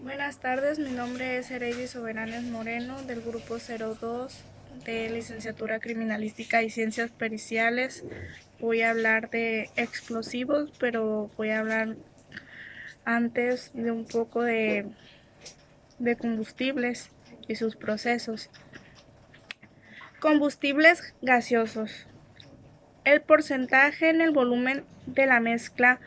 Buenas tardes, mi nombre es Hereidi Soberanes Moreno del grupo 02 de Licenciatura Criminalística y Ciencias Periciales. Voy a hablar de explosivos, pero voy a hablar antes de un poco de combustibles y sus procesos. Combustibles gaseosos. El porcentaje en el volumen de la mezcla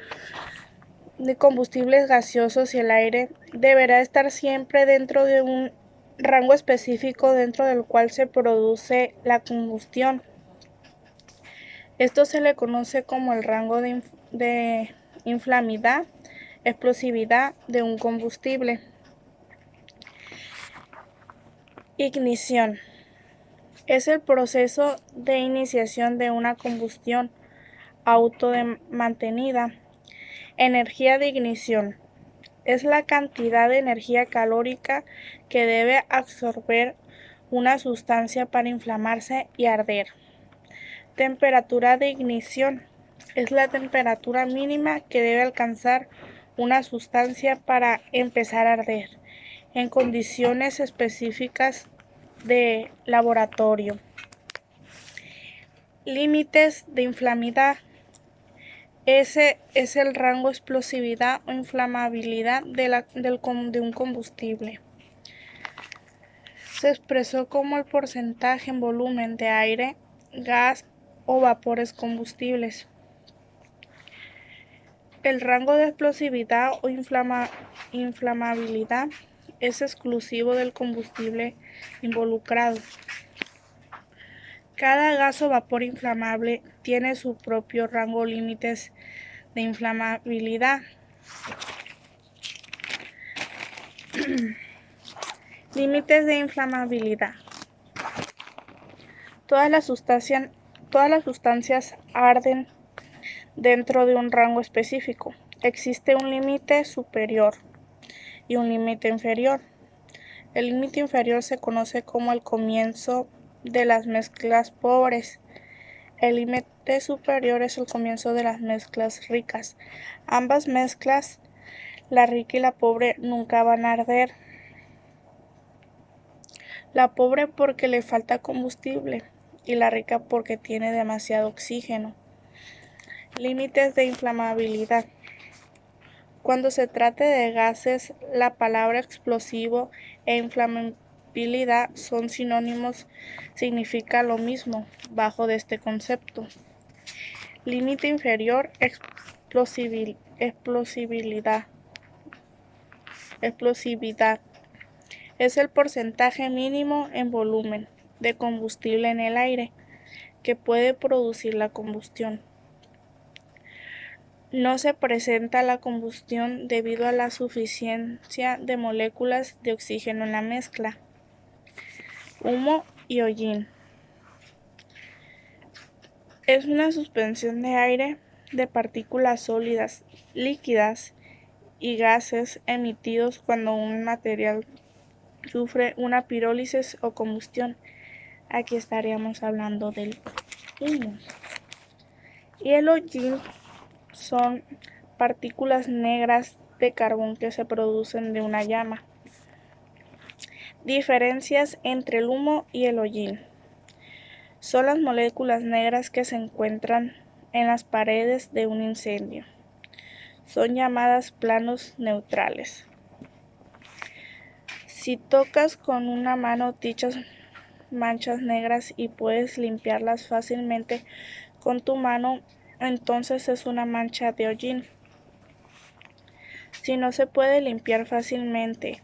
de combustibles gaseosos y el aire deberá estar siempre dentro de un rango específico dentro del cual se produce la combustión. Esto se le conoce como el rango de inflamidad, explosividad de un combustible. Ignición. Es el proceso de iniciación de una combustión automantenida. Energía de ignición. Es la cantidad de energía calórica que debe absorber una sustancia para inflamarse y arder. Temperatura de ignición. Es la temperatura mínima que debe alcanzar una sustancia para empezar a arder, en condiciones específicas de laboratorio. Límites de inflamidad. Ese es el rango de explosividad o inflamabilidad de un combustible. Se expresó como el porcentaje en volumen de aire, gas o vapores combustibles. El rango de explosividad o inflamabilidad es exclusivo del combustible involucrado. Cada gas o vapor inflamable tiene su propio rango límites de inflamabilidad. Límites de inflamabilidad. Todas las sustancias arden dentro de un rango específico. Existe un límite superior y un límite inferior. El límite inferior se conoce como el comienzo de las mezclas pobres. El límite superior es el comienzo de las mezclas ricas. Ambas mezclas, la rica y la pobre, nunca van a arder. La pobre porque le falta combustible y la rica porque tiene demasiado oxígeno. Límites de inflamabilidad. Cuando se trate de gases, la palabra explosivo e inflamabilidad son sinónimos, significa lo mismo bajo de este concepto. Límite inferior, explosividad. Es el porcentaje mínimo en volumen de combustible en el aire que puede producir la combustión. No se presenta la combustión debido a la suficiencia de moléculas de oxígeno en la mezcla. Humo y hollín. Es una suspensión de aire de partículas sólidas, líquidas y gases emitidos cuando un material sufre una pirólisis o combustión. Aquí estaríamos hablando del humo. Y el hollín son partículas negras de carbón que se producen de una llama. Diferencias entre el humo y el hollín. Son las moléculas negras que se encuentran en las paredes de un incendio. Son llamadas planos neutrales. Si tocas con una mano dichas manchas negras y puedes limpiarlas fácilmente con tu mano, entonces es una mancha de hollín. Si no se puede limpiar fácilmente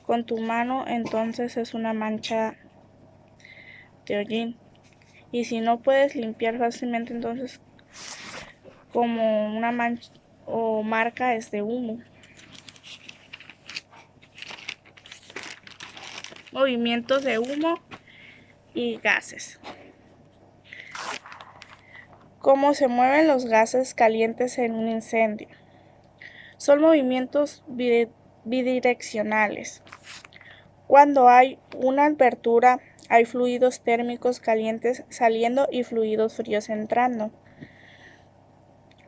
con tu mano, entonces es una mancha de hollín. Y si no puedes limpiar fácilmente, entonces como una mancha o marca es de humo. Movimientos de humo y gases. ¿Cómo se mueven los gases calientes en un incendio? Son movimientos bidireccionales. Cuando hay una apertura, hay fluidos térmicos calientes saliendo y fluidos fríos entrando.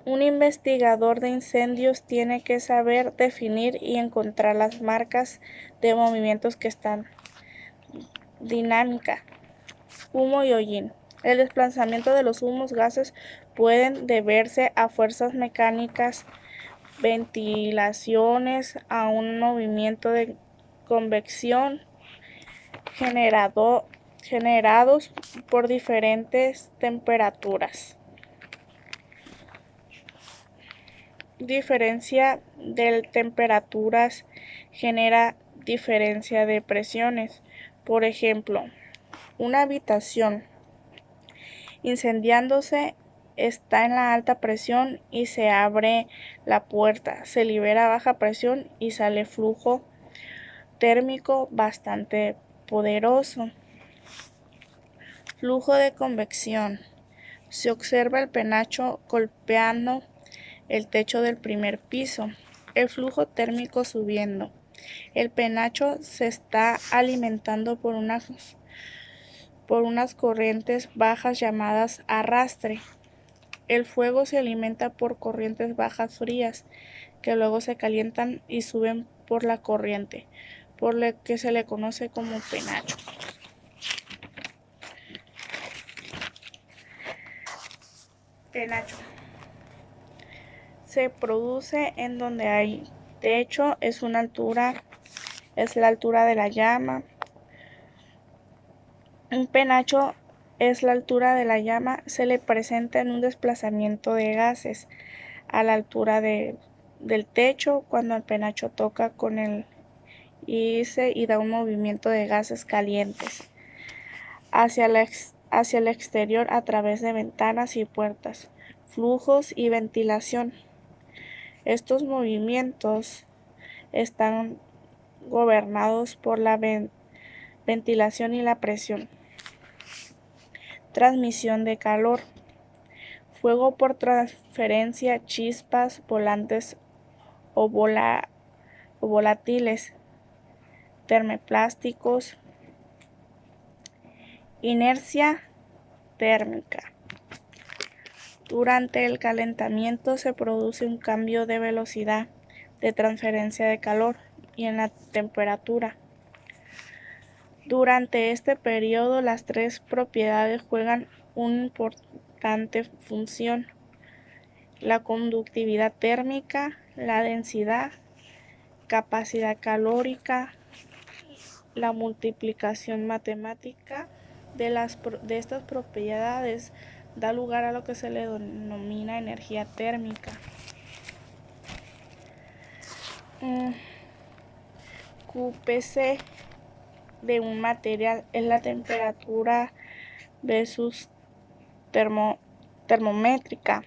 Un investigador de incendios tiene que saber definir y encontrar las marcas de movimientos que están dinámica. Humo y hollín. El desplazamiento de los humos gases pueden deberse a fuerzas mecánicas, ventilaciones, a un movimiento de convección generados por diferentes temperaturas. Diferencia de temperaturas genera diferencia de presiones. Por ejemplo, una habitación incendiándose está en la alta presión y se abre la puerta, se libera baja presión y sale flujo térmico bastante poderoso. Flujo de convección. Se observa el penacho golpeando el techo del primer piso, el flujo térmico subiendo. El penacho se está alimentando por unas corrientes bajas llamadas arrastre. El fuego se alimenta por corrientes bajas frías, que luego se calientan y suben por la corriente, por lo que se le conoce como penacho. Penacho se produce en donde hay techo, es la altura de la llama. Un penacho es la altura de la llama, se le presenta en un desplazamiento de gases a la altura del techo cuando el penacho toca con el ídice y da un movimiento de gases calientes hacia el exterior a través de ventanas y puertas, flujos y ventilación. Estos movimientos están gobernados por la ventilación y la presión. Transmisión de calor. Fuego por transferencia, chispas, volantes o volátiles, termoplásticos. Inercia térmica. Durante el calentamiento se produce un cambio de velocidad de transferencia de calor y en la temperatura. Durante este periodo, las tres propiedades juegan una importante función: la conductividad térmica, la densidad, capacidad calórica. La multiplicación matemática de estas propiedades da lugar a lo que se le denomina energía térmica. QPC de un material es la temperatura versus termométrica.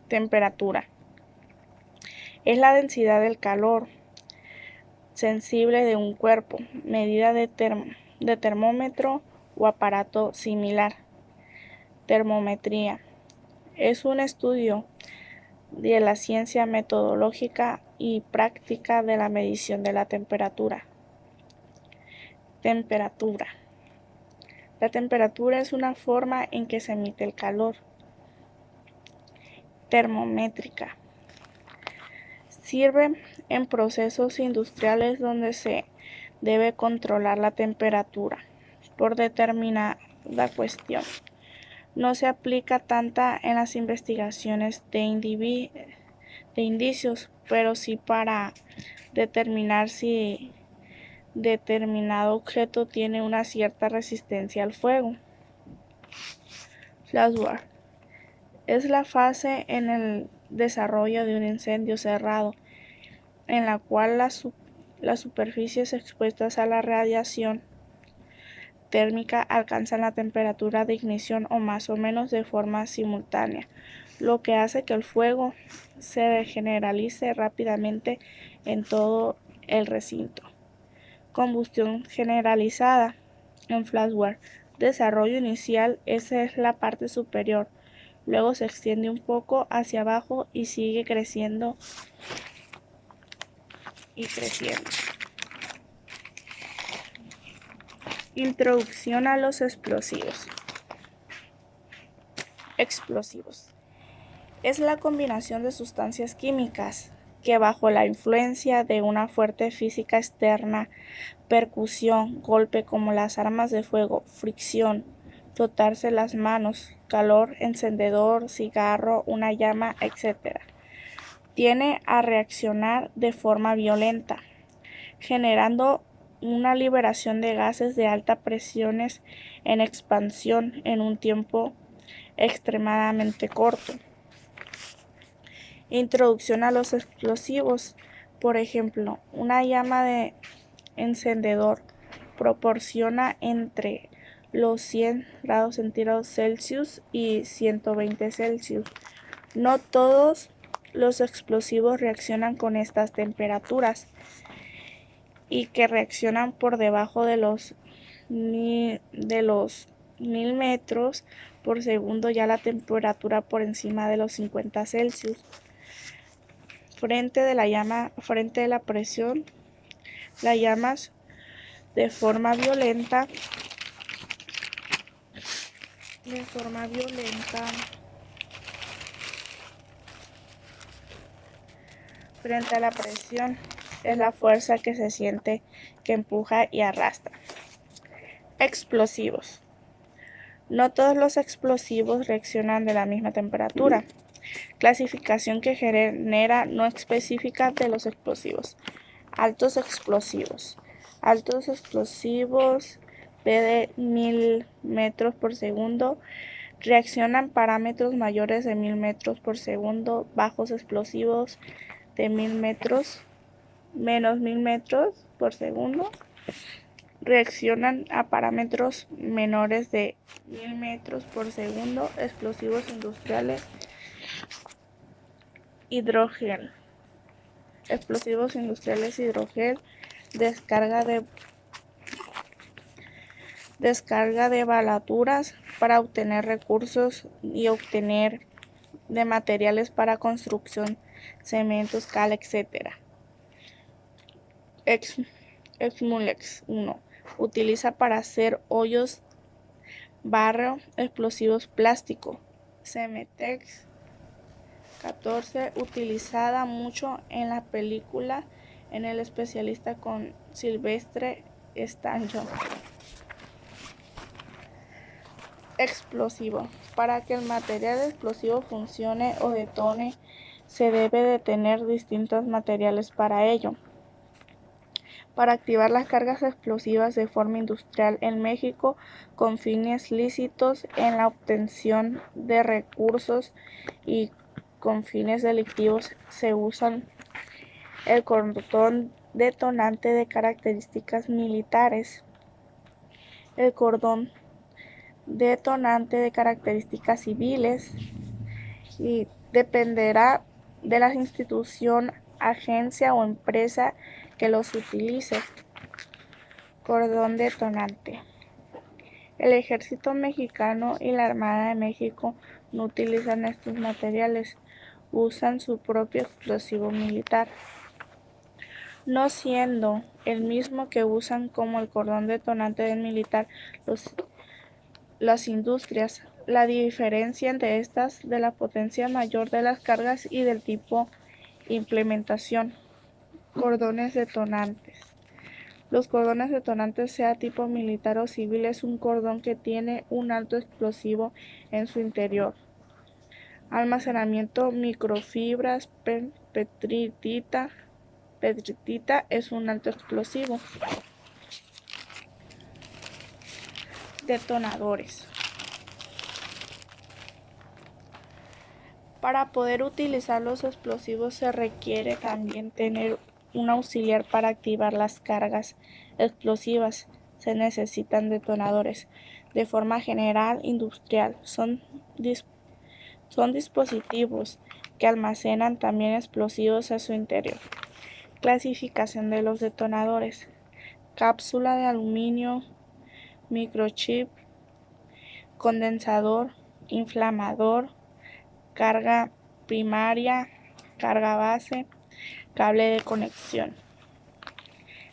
Temperatura es la densidad del calor sensible de un cuerpo, medida de termómetro o aparato similar. Termometría es un estudio de la ciencia metodológica y práctica de la medición de la temperatura. Temperatura. La temperatura es una forma en que se emite el calor. Termométrica. Sirve en procesos industriales donde se debe controlar la temperatura por determinada cuestión. No se aplica tanta en las investigaciones de indicios, pero sí para determinar si determinado objeto tiene una cierta resistencia al fuego. Flashback es la fase en el desarrollo de un incendio cerrado, en la cual las superficies expuestas a la radiación térmica alcanzan la temperatura de ignición o más o menos de forma simultánea, lo que hace que el fuego se generalice rápidamente en todo el recinto. Combustión generalizada. En flashback, desarrollo inicial, esa es la parte superior, luego se extiende un poco hacia abajo y sigue creciendo y creciendo. Introducción a los explosivos. Es la combinación de sustancias químicas que bajo la influencia de una fuerte física externa, percusión, golpe como las armas de fuego, fricción, frotarse las manos, calor, encendedor, cigarro, una llama, etc., tiene a reaccionar de forma violenta, generando una liberación de gases de alta presiones en expansión en un tiempo extremadamente corto. Introducción a los explosivos. Por ejemplo, una llama de encendedor proporciona entre los 100 grados centígrados Celsius y 120 Celsius. No todos los explosivos reaccionan con estas temperaturas y que reaccionan por debajo de los 1000 metros por segundo, ya la temperatura por encima de los 50 Celsius. Frente de la presión, las llamas de forma violenta frente a la presión es la fuerza que se siente que empuja y arrastra. Explosivos. No todos los explosivos reaccionan de la misma temperatura. Clasificación que genera no específica de los explosivos. Altos explosivos. Altos explosivos de 1000 metros por segundo reaccionan parámetros mayores de 1000 metros por segundo. Bajos explosivos de 1000 metros menos 1000 metros por segundo reaccionan a parámetros menores de 1000 metros por segundo. Explosivos industriales hidrogel. Explosivos industriales hidrogel. Descarga de baladuras para obtener recursos y obtener de materiales para construcción, cementos, cal, etc. Exmulex 1. Utiliza para hacer hoyos, barro, explosivos plástico. Cemetex 14. Utilizada mucho en la película en El especialista con Sylvester Stallone. Explosivo. Para que el material explosivo funcione o detone, se debe de tener distintos materiales para ello. Para activar las cargas explosivas de forma industrial en México con fines lícitos en la obtención de recursos y con fines delictivos se usan el cordón detonante de características militares, el cordón detonante de características civiles, y dependerá de la institución, agencia o empresa que los utilice. Cordón detonante. El Ejército Mexicano y la Armada de México no utilizan estos materiales, usan su propio explosivo militar, no siendo el mismo que usan como el cordón detonante del militar las industrias. La diferencia entre estas de la potencia mayor de las cargas y del tipo implementación. Cordones detonantes. Los cordones detonantes, sea tipo militar o civil, es un cordón que tiene un alto explosivo en su interior. Almacenamiento microfibras, petritita es un alto explosivo. Detonadores. Para poder utilizar los explosivos se requiere también tener un auxiliar para activar las cargas explosivas. Se necesitan detonadores. De forma general, industrial, son dispositivos que almacenan también explosivos en su interior. Clasificación de los detonadores. Cápsula de aluminio, microchip, condensador, inflamador, carga primaria, carga base, cable de conexión.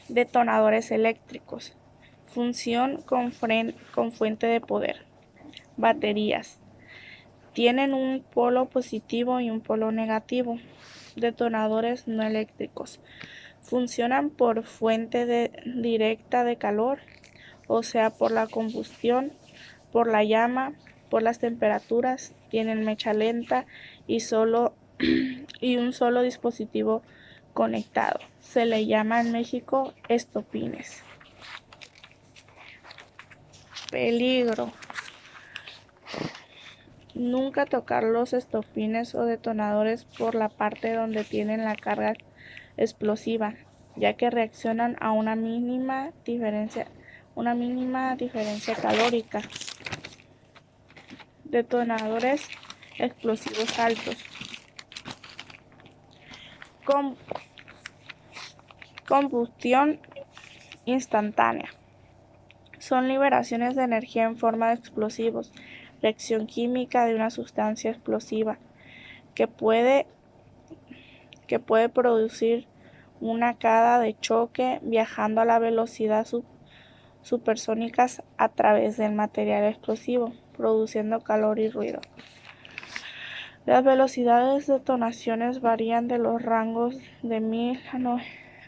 Detonadores eléctricos. Función con fuente de poder. Baterías. Tienen un polo positivo y un polo negativo. Detonadores no eléctricos. Funcionan por fuente directa de calor, o sea, por la combustión, por la llama, por las temperaturas. Tienen mecha lenta y un solo dispositivo conectado. Se le llama en México estopines. Peligro. Nunca tocar los estopines o detonadores por la parte donde tienen la carga explosiva, ya que reaccionan a una mínima diferencia calórica. Detonadores explosivos altos. Combustión instantánea. Son liberaciones de energía en forma de explosivos, reacción química de una sustancia explosiva que puede producir una cada de choque viajando a la velocidad supersónicas a través del material explosivo, produciendo calor y ruido. Las velocidades de detonaciones varían de los rangos de 1000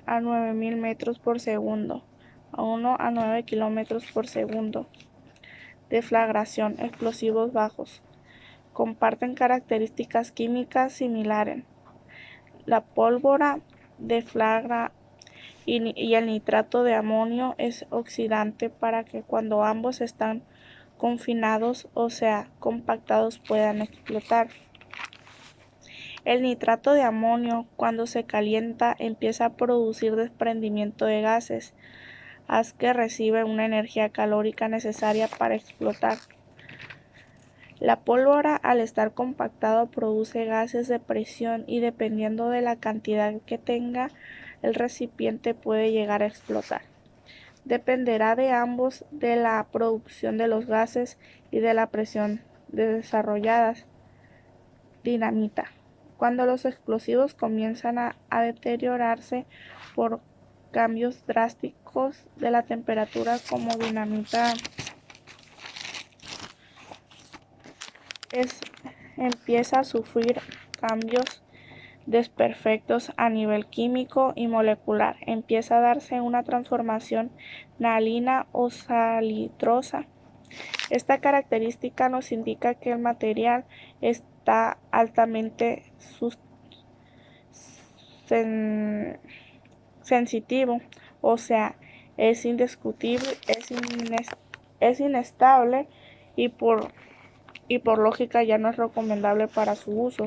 a 9000 metros por segundo, a 1 a 9 kilómetros por segundo. Deflagración, explosivos bajos. Comparten características químicas similares. La pólvora deflagra y el nitrato de amonio es oxidante para que cuando ambos están confinados, o sea, compactados, puedan explotar. El nitrato de amonio, cuando se calienta, empieza a producir desprendimiento de gases, haz que recibe una energía calórica necesaria para explotar. La pólvora, al estar compactado, produce gases de presión y dependiendo de la cantidad que tenga, el recipiente puede llegar a explotar. Dependerá de ambos de la producción de los gases y de la presión desarrolladas. Dinamita. Cuando los explosivos comienzan a deteriorarse por cambios drásticos de la temperatura, como dinamita empieza a sufrir cambios desperfectos a nivel químico y molecular. Empieza a darse una transformación nalina o salitrosa. Esta característica nos indica que el material está altamente sensitivo, o sea, es indiscutible, es inestable y por lógica ya no es recomendable para su uso.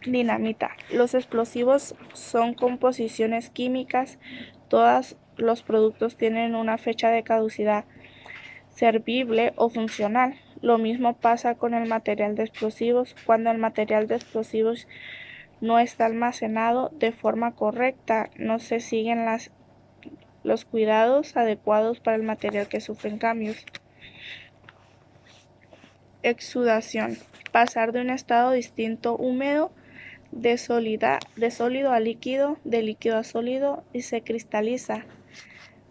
Dinamita. Los explosivos son composiciones químicas. Todos los productos tienen una fecha de caducidad servible o funcional. Lo mismo pasa con el material de explosivos. Cuando el material de explosivos no está almacenado de forma correcta, no se siguen los cuidados adecuados para el material que sufren cambios. Exudación. Pasar de un estado distinto húmedo de sólido a líquido, de líquido a sólido y se cristaliza.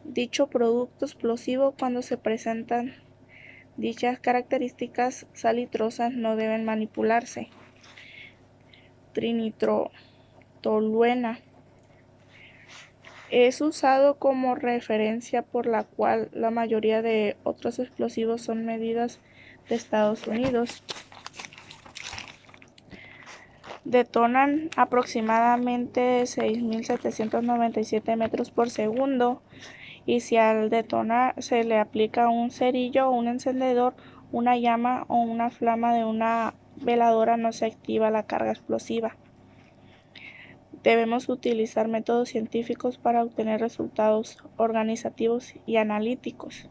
Dicho producto explosivo, cuando se presentan dichas características salitrosas, no deben manipularse. Trinitrotoluena. Es usado como referencia por la cual la mayoría de otros explosivos son medidas de Estados Unidos. Detonan aproximadamente 6.797 metros por segundo y si al detonar se le aplica un cerillo o un encendedor, una llama o una flama de una veladora, no se activa la carga explosiva. Debemos utilizar métodos científicos para obtener resultados organizativos y analíticos.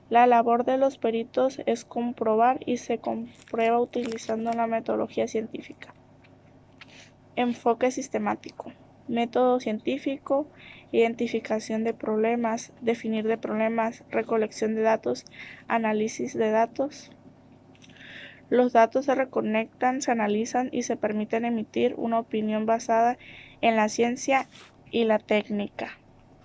La labor de los peritos es comprobar y se comprueba utilizando la metodología científica. Enfoque sistemático. Método científico, identificación de problemas, definir de problemas, recolección de datos, análisis de datos. Los datos se recolectan, se analizan y se permiten emitir una opinión basada en la ciencia y la técnica.